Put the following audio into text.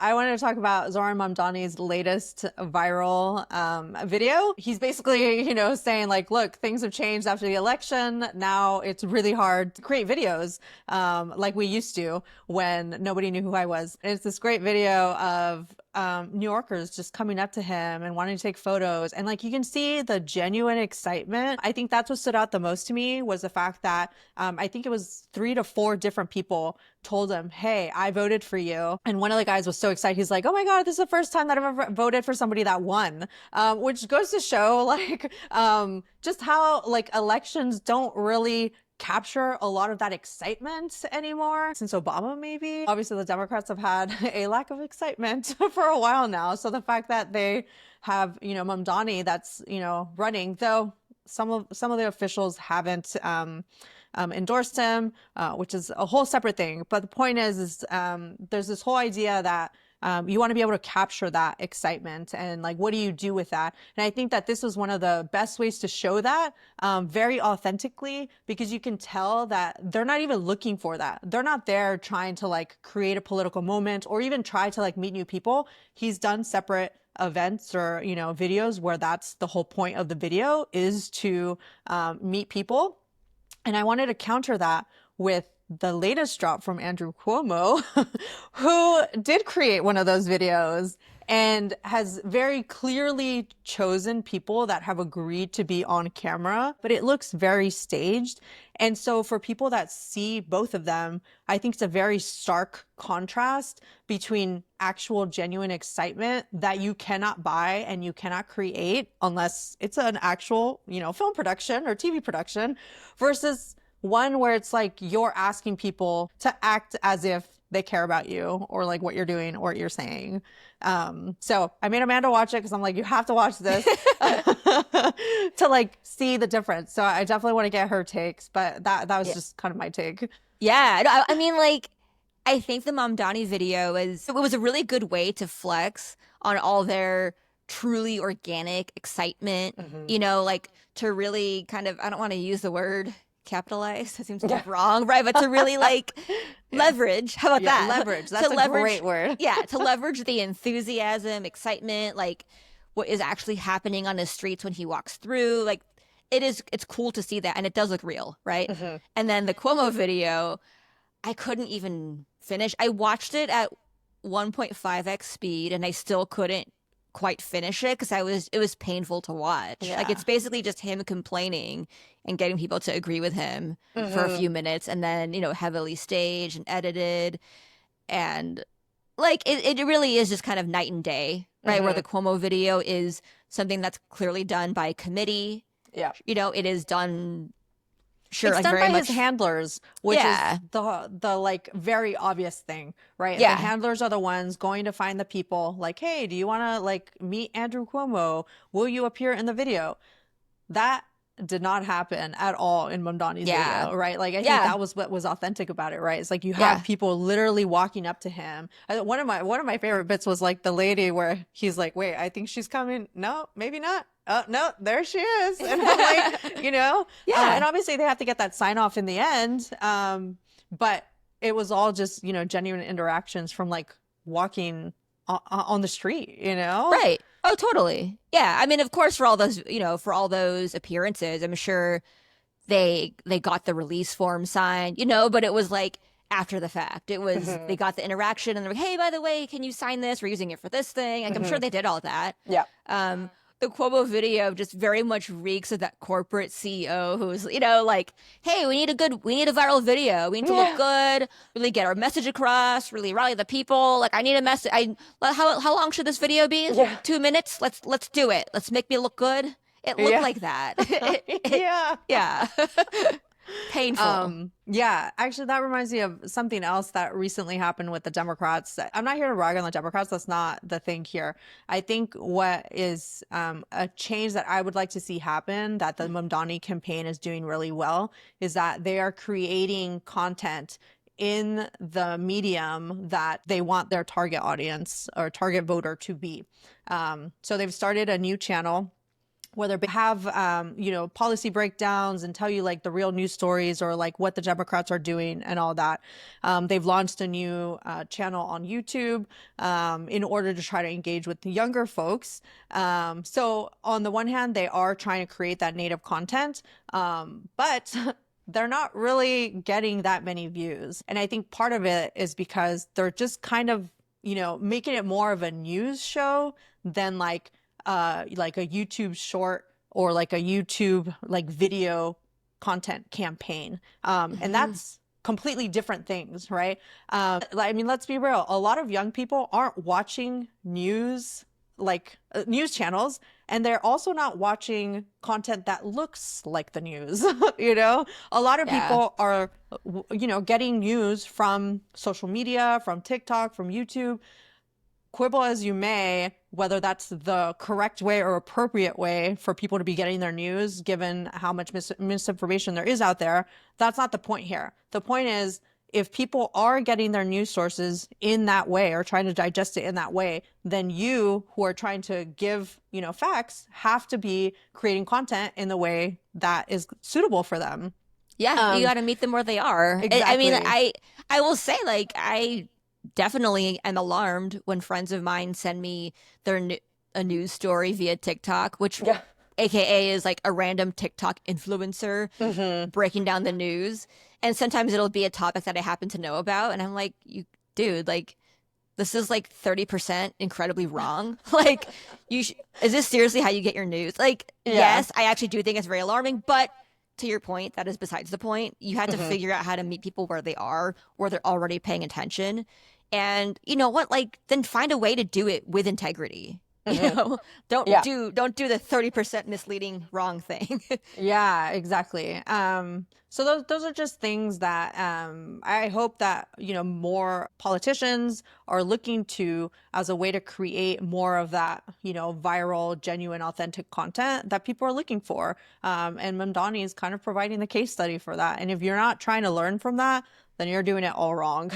I wanted to talk about Zoran Mamdani's latest viral video. He's basically, saying like, look, things have changed after the election. Now it's really hard to create videos like we used to when nobody knew who I was. And it's this great video of New Yorkers just coming up to him and wanting to take photos. And like, you can see the genuine excitement. I think that's what stood out the most to me was the fact that I think it was 3 to 4 different people told him, hey, I voted for you. And one of the guys was so excited. He's like, oh my God, this is the first time that I've ever voted for somebody that won, which goes to show like just how like elections don't really capture a lot of that excitement anymore since Obama, maybe. Obviously, the Democrats have had a lack of excitement for a while now. So the fact that they have, Mamdani that's, running, though some of the officials haven't endorsed him, which is a whole separate thing. But the point is there's this whole idea that you want to be able to capture that excitement and like, what do you do with that? And I think that this was one of the best ways to show that very authentically, because you can tell that they're not even looking for that. They're not there trying to like create a political moment or even try to like meet new people. He's done separate events or, videos where that's the whole point of the video is to meet people. And I wanted to counter that with the latest drop from Andrew Cuomo, who did create one of those videos and has very clearly chosen people that have agreed to be on camera, but it looks very staged. And so for people that see both of them, I think it's a very stark contrast between actual genuine excitement that you cannot buy and you cannot create unless it's an actual, film production or TV production versus one where it's like you're asking people to act as if they care about you or like what you're doing or what you're saying. So I made Amanda watch it because I'm like, you have to watch this to like see the difference. So I definitely want to get her takes, but that was just kind of my take. Yeah, I mean, like, I think the Mamdani video it was a really good way to flex on all their truly organic excitement, like to really kind of, I don't want to use the word capitalize. That seems like wrong, right? But to really like leverage. How about that? Leverage. That's a great word. Yeah, to leverage the enthusiasm, excitement, like what is actually happening on the streets when he walks through. Like it's cool to see that, and it does look real, right? And then the Cuomo video, I couldn't even finish. I watched it at 1.5x speed, and I still couldn't quite finish it because it was painful to watch. Yeah. Like it's basically just him complaining and getting people to agree with him for a few minutes, and then heavily staged and edited, and like it really is just kind of night and day, right? Where the Cuomo video is something that's clearly done by committee. Yeah, it is done. Sure, it's like done very by much his handlers, which is the like very obvious thing, right? Yeah. The handlers are the ones going to find the people like, hey, do you want to like meet Andrew Cuomo? Will you appear in the video? That did not happen at all in Mamdani's video, right? Like I think that was what was authentic about it, right? It's like you have people literally walking up to him. One of my favorite bits was like the lady where he's like, wait, I think she's coming. No, maybe not. Oh, no, there she is. And I'm like, and obviously they have to get that sign off in the end. But it was all just, genuine interactions from like walking on the street, Right. Oh, totally. Yeah. I mean, of course, for all those appearances, I'm sure they got the release form signed, but it was like after the fact. It was they got the interaction and they're like, hey, by the way, can you sign this? We're using it for this thing. Like I'm sure they did all that. Yeah. The Cuomo video just very much reeks of that corporate CEO who's, like, hey, we need a viral video. We need to look good, really get our message across, really rally the people. Like, I need a message. How long should this video be? 2 minutes? Let's do it. Let's make me look good. It looked like that. Yeah. Painful. Yeah, actually, that reminds me of something else that recently happened with the Democrats. I'm not here to rag on the Democrats. That's not the thing here. I think what is a change that I would like to see happen that the Mamdani campaign is doing really well is that they are creating content in the medium that they want their target audience or target voter to be. So they've started a new channel whether they have policy breakdowns and tell you like the real news stories or like what the Democrats are doing and all that. They've launched a new channel on YouTube in order to try to engage with the younger folks. So on the one hand, they are trying to create that native content, but they're not really getting that many views. And I think part of it is because they're just kind of, making it more of a news show than like a YouTube short or like a YouTube like video content campaign. And that's completely different things, right? I mean, let's be real. A lot of young people aren't watching news news channels, and they're also not watching content that looks like the news. A lot of Yeah. people are getting news from social media, from TikTok, from YouTube. Quibble as you may, whether that's the correct way or appropriate way for people to be getting their news, given how much misinformation there is out there, that's not the point here. The point is, if people are getting their news sources in that way or trying to digest it in that way, then you who are trying to give, facts have to be creating content in the way that is suitable for them. Yeah, you got to meet them where they are. I mean, Exactly. I will say, like, I definitely am alarmed when friends of mine send me a news story via TikTok, which Yeah. AKA is like a random TikTok influencer breaking down the news. And sometimes it'll be a topic that I happen to know about, and I'm like, you dude, like this is like 30% incredibly wrong. Like, is this seriously how you get your news? Like, Yeah. yes, I actually do think it's very alarming, but to your point, that is besides the point. You have to figure out how to meet people where they are, where they're already paying attention. And you know what? Like, then find a way to do it with integrity. Don't Yeah. do the 30% misleading wrong thing. Yeah, exactly. So those are just things that I hope that more politicians are looking to as a way to create more of that viral, genuine, authentic content that people are looking for. And Mamdani is kind of providing the case study for that. And if you're not trying to learn from that, then you're doing it all wrong.